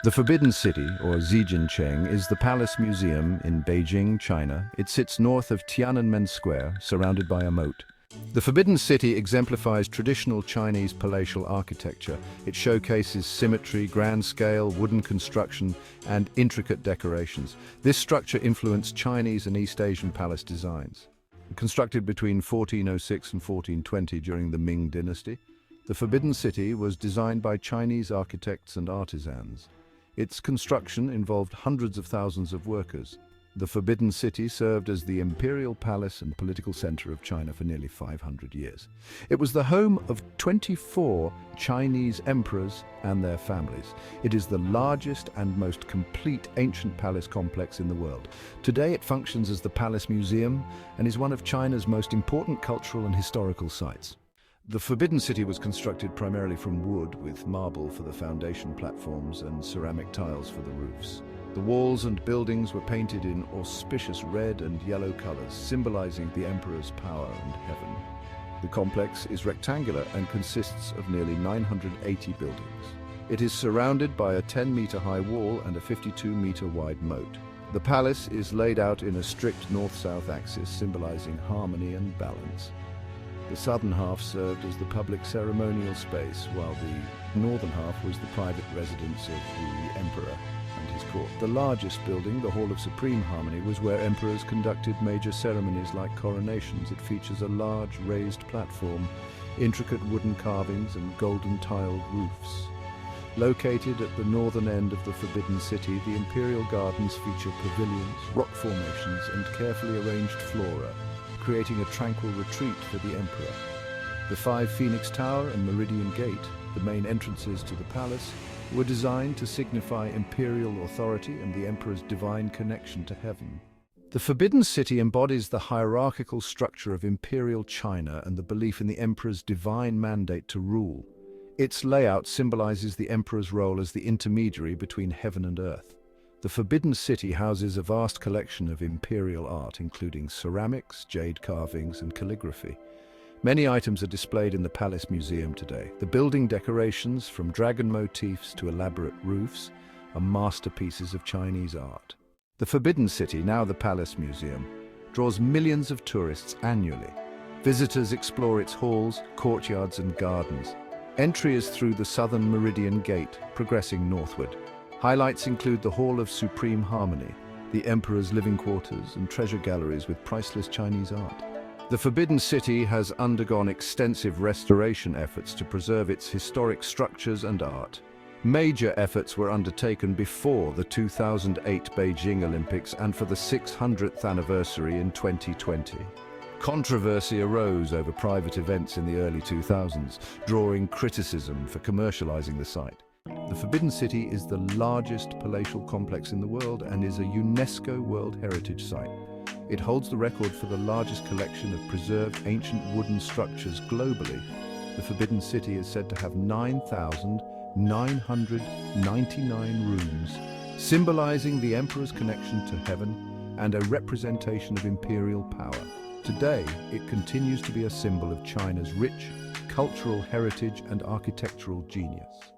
The Forbidden City, or Zijiancheng, is the Palace Museum in Beijing, China. It sits north of Tiananmen Square, surrounded by a moat. The Forbidden City exemplifies traditional Chinese palatial architecture. It showcases symmetry, grand scale, wooden construction, and intricate decorations. This structure influenced Chinese and East Asian palace designs. Constructed between 1406 and 1420 during the Ming Dynasty, the Forbidden City was designed by Chinese architects and artisans. Its construction involved hundreds of thousands of workers. The Forbidden City served as the Imperial Palace and political center of China for nearly 500 years. It was the home of 24 Chinese emperors and their families. It is the largest and most complete ancient palace complex in the world. Today it functions as the Palace Museum and is one of China's most important cultural and historical sites. The Forbidden City was constructed primarily from wood, with marble for the foundation platforms and ceramic tiles for the roofs. The walls and buildings were painted in auspicious red and yellow colors, symbolizing the emperor's power and heaven. The complex is rectangular and consists of nearly 980 buildings. It is surrounded by a 10-meter-high wall and a 52-meter-wide moat. The palace is laid out in a strict north-south axis, symbolizing harmony and balance. The southern half served as the public ceremonial space, while the northern half was the private residence of the emperor and his court. The largest building, the Hall of Supreme Harmony, was where emperors conducted major ceremonies like coronations. It features a large raised platform, intricate wooden carvings, and golden tiled roofs. Located at the northern end of the Forbidden City, the Imperial Gardens feature pavilions, rock formations, and carefully arranged flora, creating a tranquil retreat for the emperor. The 5 Phoenix Tower and Meridian Gate, the main entrances to the palace, were designed to signify imperial authority and the emperor's divine connection to heaven. The Forbidden City embodies the hierarchical structure of imperial China and the belief in the emperor's divine mandate to rule. Its layout symbolizes the emperor's role as the intermediary between heaven and earth. The Forbidden City houses a vast collection of imperial art, including ceramics, jade carvings, and calligraphy. Many items are displayed in the Palace Museum today. The building decorations, from dragon motifs to elaborate roofs, are masterpieces of Chinese art. The Forbidden City, now the Palace Museum, draws millions of tourists annually. Visitors explore its halls, courtyards, and gardens. Entry is through the southern Meridian Gate, progressing northward. Highlights include the Hall of Supreme Harmony, the Emperor's living quarters, and treasure galleries with priceless Chinese art. The Forbidden City has undergone extensive restoration efforts to preserve its historic structures and art. Major efforts were undertaken before the 2008 Beijing Olympics and for the 600th anniversary in 2020. Controversy arose over private events in the early 2000s, drawing criticism for commercializing the site. The Forbidden City is the largest palatial complex in the world and is a UNESCO World Heritage Site. It holds the record for the largest collection of preserved ancient wooden structures globally. The Forbidden City is said to have 9,999 rooms, symbolizing the emperor's connection to heaven and a representation of imperial power. Today, it continues to be a symbol of China's rich cultural heritage and architectural genius.